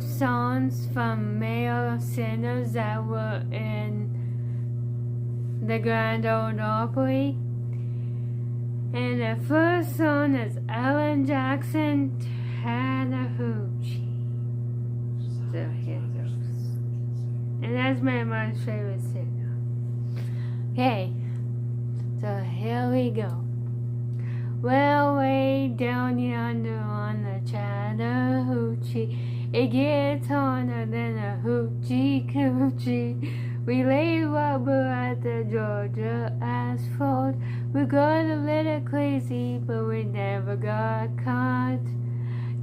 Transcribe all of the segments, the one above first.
songs from male singers that were in the Grand Ole Opry. And the first song is Alan Jackson, Chattahoottee. So here it goes. And that's my mom's favorite singer. Okay, so here we go. Well, way down yonder on the Chattahoochee, it gets harder than a hoochie coochie. We lay rubber at the Georgia asphalt. We got a little crazy, but we never got caught.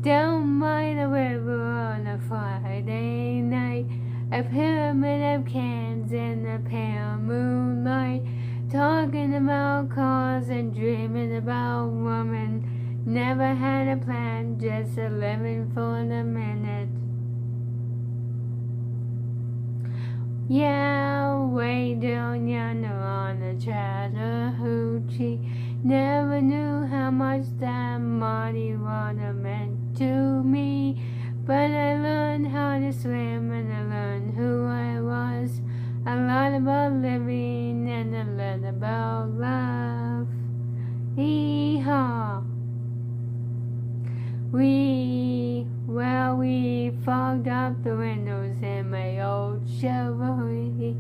Down by the river on a Friday night, a pyramid of cans in the pale moonlight, talking about cars and dreaming about women. Never had a plan, just a living for the minute. Yeah, way down yonder on the Chattahoochee, never knew how much that muddy water meant to me. But I learned how to swim and I learned who I was. A lot about living and a lot about love. Hee-haw. We fogged up the windows in my old Chevrolet.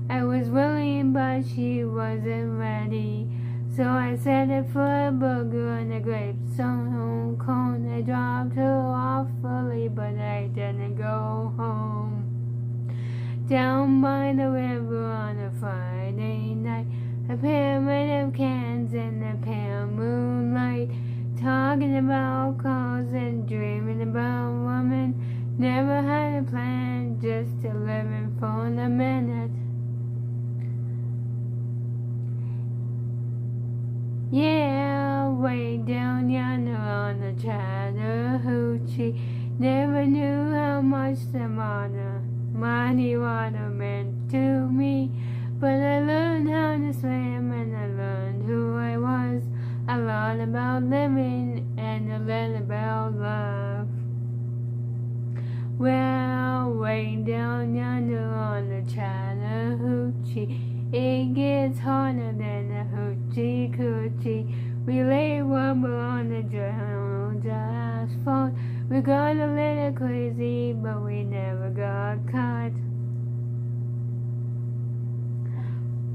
I was willing, but she wasn't ready. So I set it for a burger and a grapes on cone. I dropped her off early, but I didn't go home. Down by the river on a Friday night, a pyramid of cans in the pale moonlight, talking about cars and dreaming about women. Never had a plan, just a living for the minute. Yeah, way down yonder on the Chattahoochee, never knew how much the muddy water meant to me. But I learned how to swim and I learned who I was. A lot about living and a little about love. Well, way down yonder on the Chattahoochee, it gets harder than a hoochie coochie. We lay rubber on the Georgia asphalt. We got a little crazy, but we never got caught.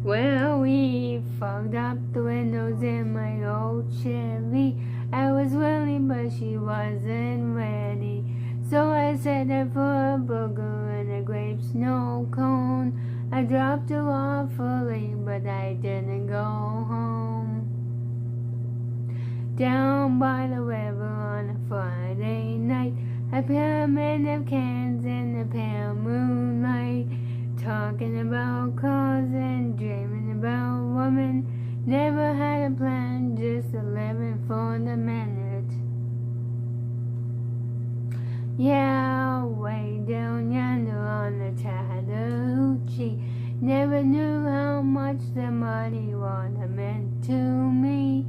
Well, we fogged up the windows in my old Chevy. I was willing, but she wasn't ready. So I set her for a burger and a grape snow cone. I dropped her off early, but I didn't go home. Down by the river on a Friday night, a pyramid of cans in the pale moonlight, talking about cars and dreaming about women. Never had a plan, just a living for the minute. Yeah, way down yonder on the Chattahoochee, never knew how much the muddy water meant to me.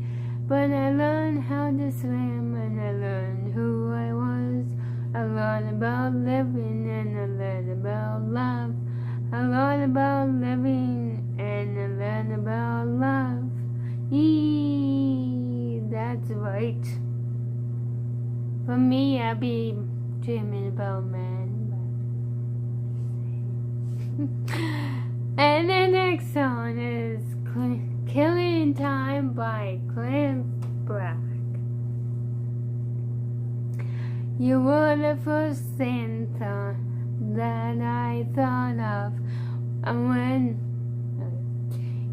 But I learned how to swim and I learned who I was. A lot about living and a lot about love. A lot about living and a lot about love. That's right. For me, I'll be dreaming about man. And the next song is Killin Time by Clint. You were the first thing that I thought of, and when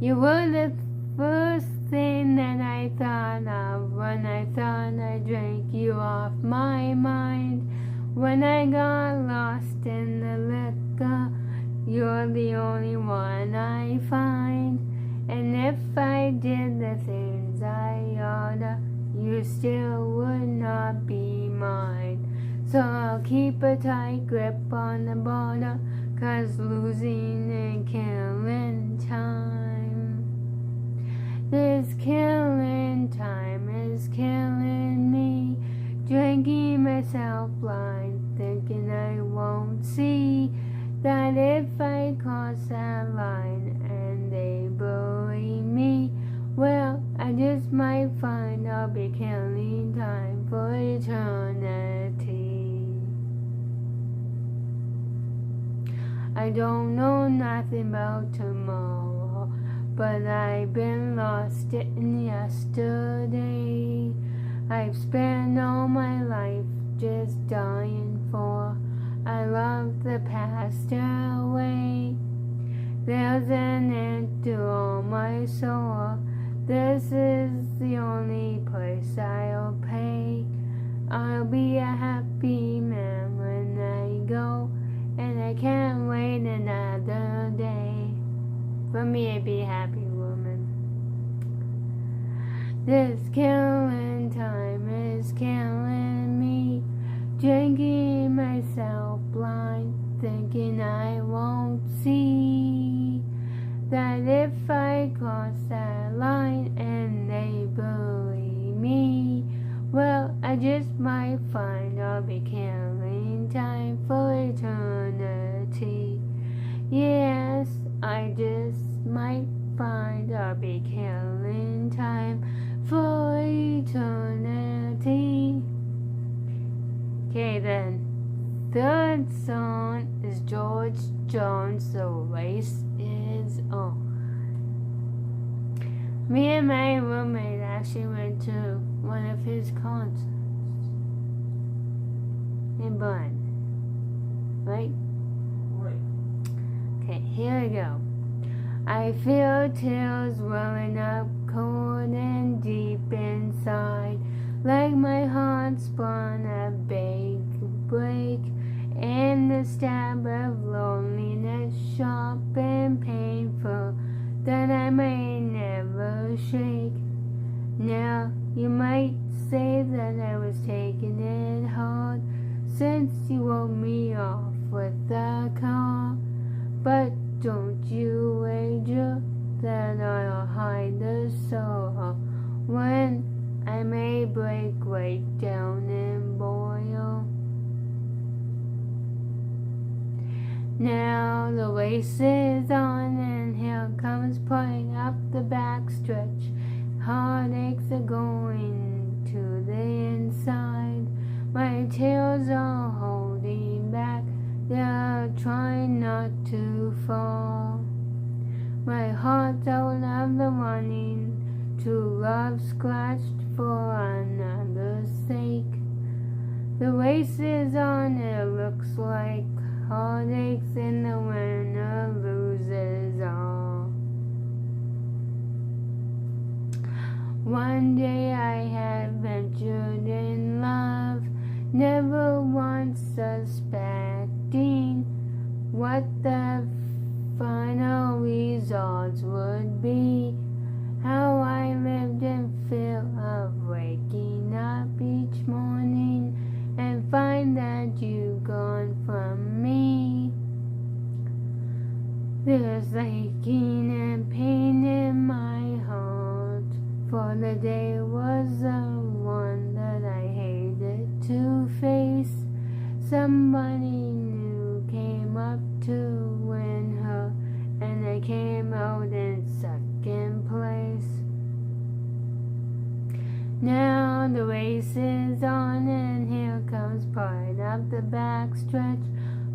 you were the first thing that I thought of when I thought I drank you off my mind. When I got lost in the liquor, you're the only one I find. And if I did the things I oughta, you still would not be mine. So I'll keep a tight grip on the border, 'cause losing and killing time. This killing time is killing me. drinking myself blind, thinking I won't see that if I cross that line and they bury me, well, I just might find I'll be killing time for eternity. I don't know nothing about tomorrow, but I've been lost in yesterday. I've spent all my life just dying for. I love the past away. There's an end to all my sorrow. This is the only price I'll pay. I'll be a happy man when I go, and I can't wait another day for me to be a happy woman. This killing time is killing me, drinking myself blind, thinking I won't see that if I cross that line and they bury me, well, I just might find I'll be killing time for eternity. Yes, I just might find I'll be killing time for eternity. Okay then, third song is George Jones, The Race Is On. Me and my roommate actually went to one of his concerts in Bun. Right? Right. Okay, here we go. I feel tears welling up cold and deep inside, like my heart's spun a big break, and the stab of loneliness sharp and painful that I may never shake. Now you might say that I was taking it hard since you wrote me off with a car, but don't you wager that I'll hide the sorrow when I may break right down and boil. Now the race is on, and here comes pulling up the backstretch. Heartaches are going to the inside. My tears are holding back, they're trying not to fall. My heart's out of the running, true love scratched for another's sake. The race is on, it looks like heartaches, and the winner loses all. One day I had ventured in love, never once suspecting what the final results would be. How I lived in fear of waking up each morning and find that you've gone from me. There's aching and pain in my heart, for the day was the one that I hated to face. Somebody new came up to win her, and I came out in second place. Now the race is on, and here comes part of the backstretch.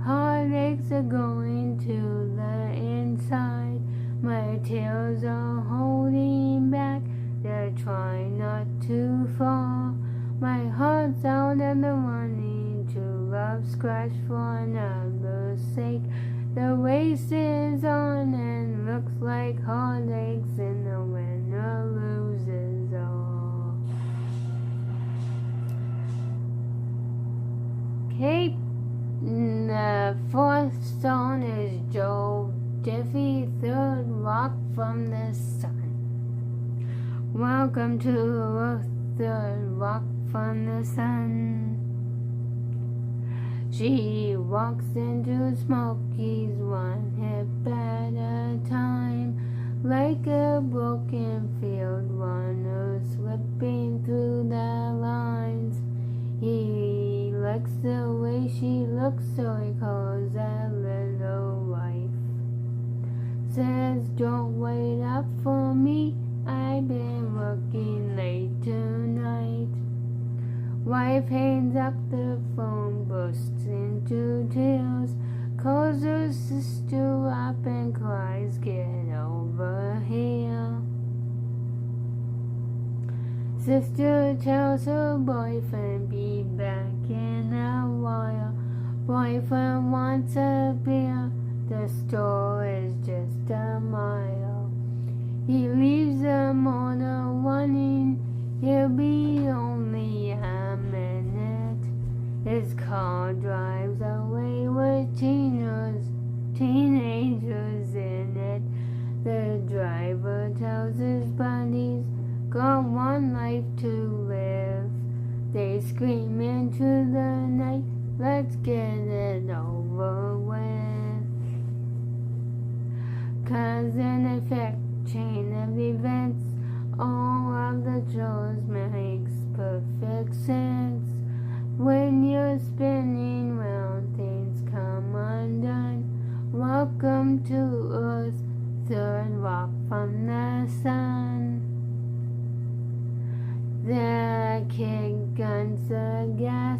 Heartaches are going to the inside. My tears are holding back, they're trying not to fall. My heart's out of the running, true love scratched for another's sake. The race is on, and looks like heartaches, and the winner loses all. Okay, the fourth song is Diffie, Third Rock from the Sun. Welcome to Earth, Third Rock from the Sun. She walks into Smokies one hip at a time, like a broken field runner slipping through the lines. He likes the way she looks, so he calls that little wife. Says, don't wait up for me, I've been working late tonight. Wife hangs up the phone, bursts into tears, calls her sister up and cries, get over here. Sister tells her boyfriend, be back in a while. Boyfriend wants a beer, the store is just a mile. He leaves the motor running, he'll be only a minute. His car drives away with teenagers in it. The driver tells his buddies, got one life to live. They scream into the night, let's get it over with. Cause in effect, chain of events, all of the chores makes perfect sense. When you're spinning round, things come undone. Welcome to Earth, third rock from the sun. The kid guns the gas,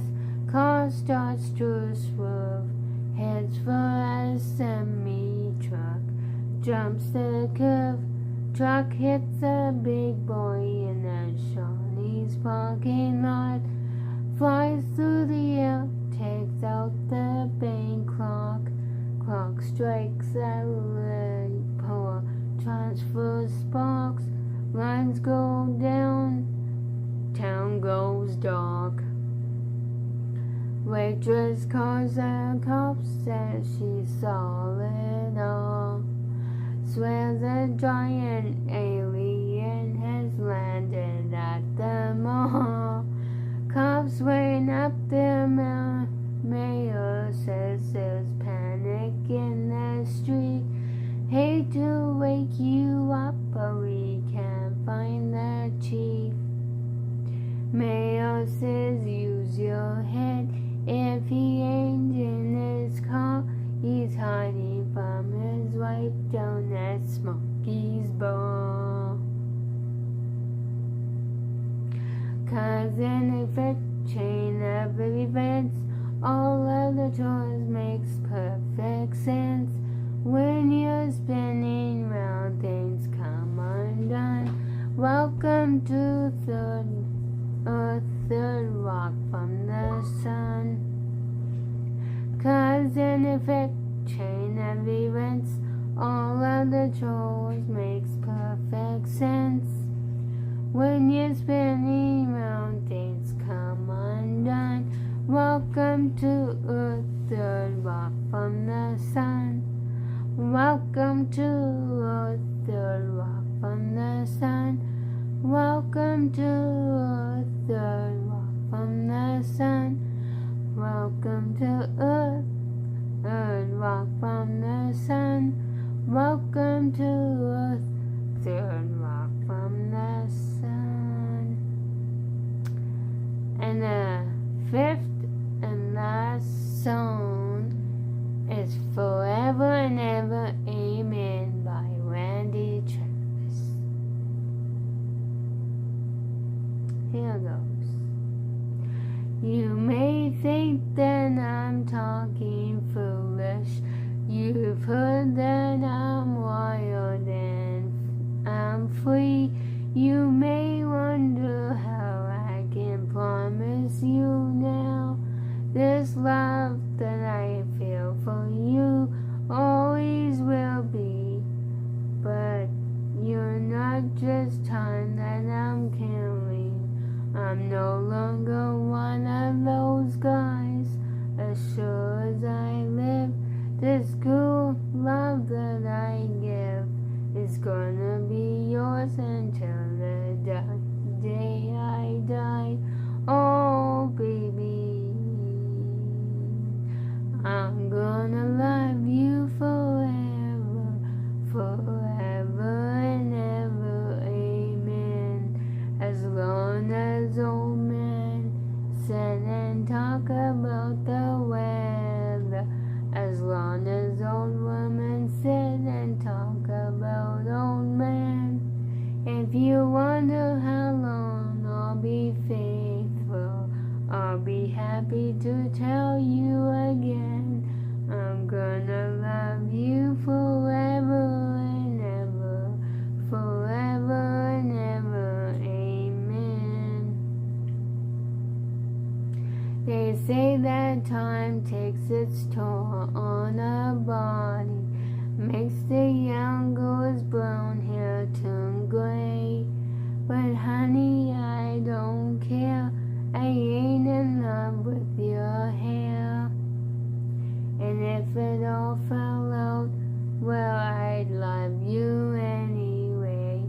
car starts to swerve, heads for a semi-truck, jumps the curve, truck hits a big boy in a Shawnee's parking lot, flies through the air, takes out the bank clock, clock strikes a light pole, transfers sparks, lines go down, town goes dark. Waitress calls the cops, says she saw it all. Swears a giant alien has landed at the mall. Cops ring up the mayor, says there's panic in the street. Hate to wake you up, but we can't find the chief. Mayor says use your head, if he ain't in his car, he's hiding from his wife down at Smokey's bar. Cause in effect, chain of events, all of the chores makes perfect sense. When you're spinning round, things come undone. Welcome to third rock from the sun. Cause in effect, chain of events, all of the chores makes perfect sense. When you're spinning round, things come undone. Welcome to Earth, third rock from the sun. Welcome to Earth, third rock from the sun. Welcome to Earth, third rock from the sun. Welcome to Earth, third rock from the sun. Welcome to Earth, third rock from the sun. And the fifth and last song is Forever and Ever Amen by Randy Travis. Here goes. You may think that I'm talking foolish. You've heard that I'm wild and I'm free. You may wonder how I can promise you now this love that I feel for you always will be. But you're not just time that I'm killing. I'm no longer one of those guys. As sure as I live, this cool love that I give is gonna be yours until the day I die. Oh baby, I'm gonna love you forever, forever and ever, amen. As long as old man said time takes its toll on our body, makes the young girl's brown hair turn gray. But honey, I don't care, I ain't in love with your hair. And if it all fell out, well, I'd love you anyway.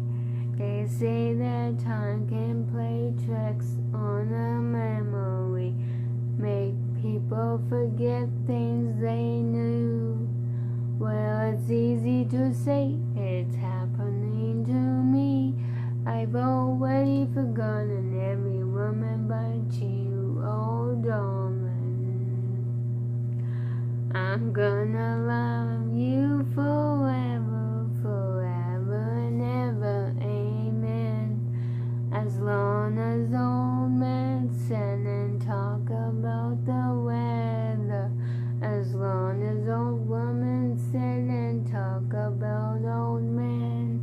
They say that time can play tricks on a memory, make people forget things they knew. Well, it's easy to say it's happening to me. I've already forgotten every woman but you, oh darling. I'm gonna love you forever, forever and ever, amen. As long as old men sit and talk about the weather, as long as old women sit and talk about old men.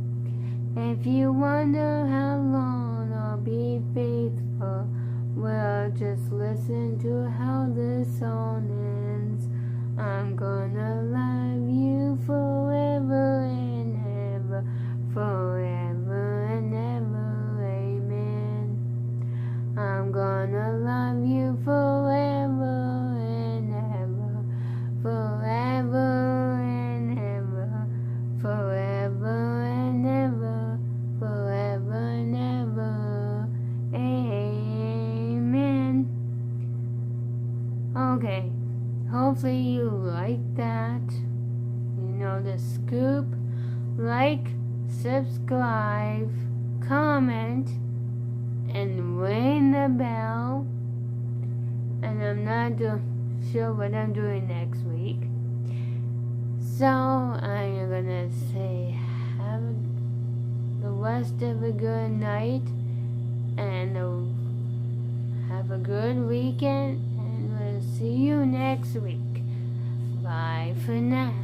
If you wonder how long I'll be faithful, well, just listen to how this song ends. I'm gonna love you forever and ever, forever and ever, amen. I'm gonna love you forever and ever, forever and ever, forever and ever, forever and ever, amen. Okay. Hopefully you like that. You know the scoop. Like, subscribe, comment, and ring the bell. And I'm not sure what I'm doing next week. So I'm gonna say have the rest of a good night and have a good weekend. We'll see you next week. Bye for now.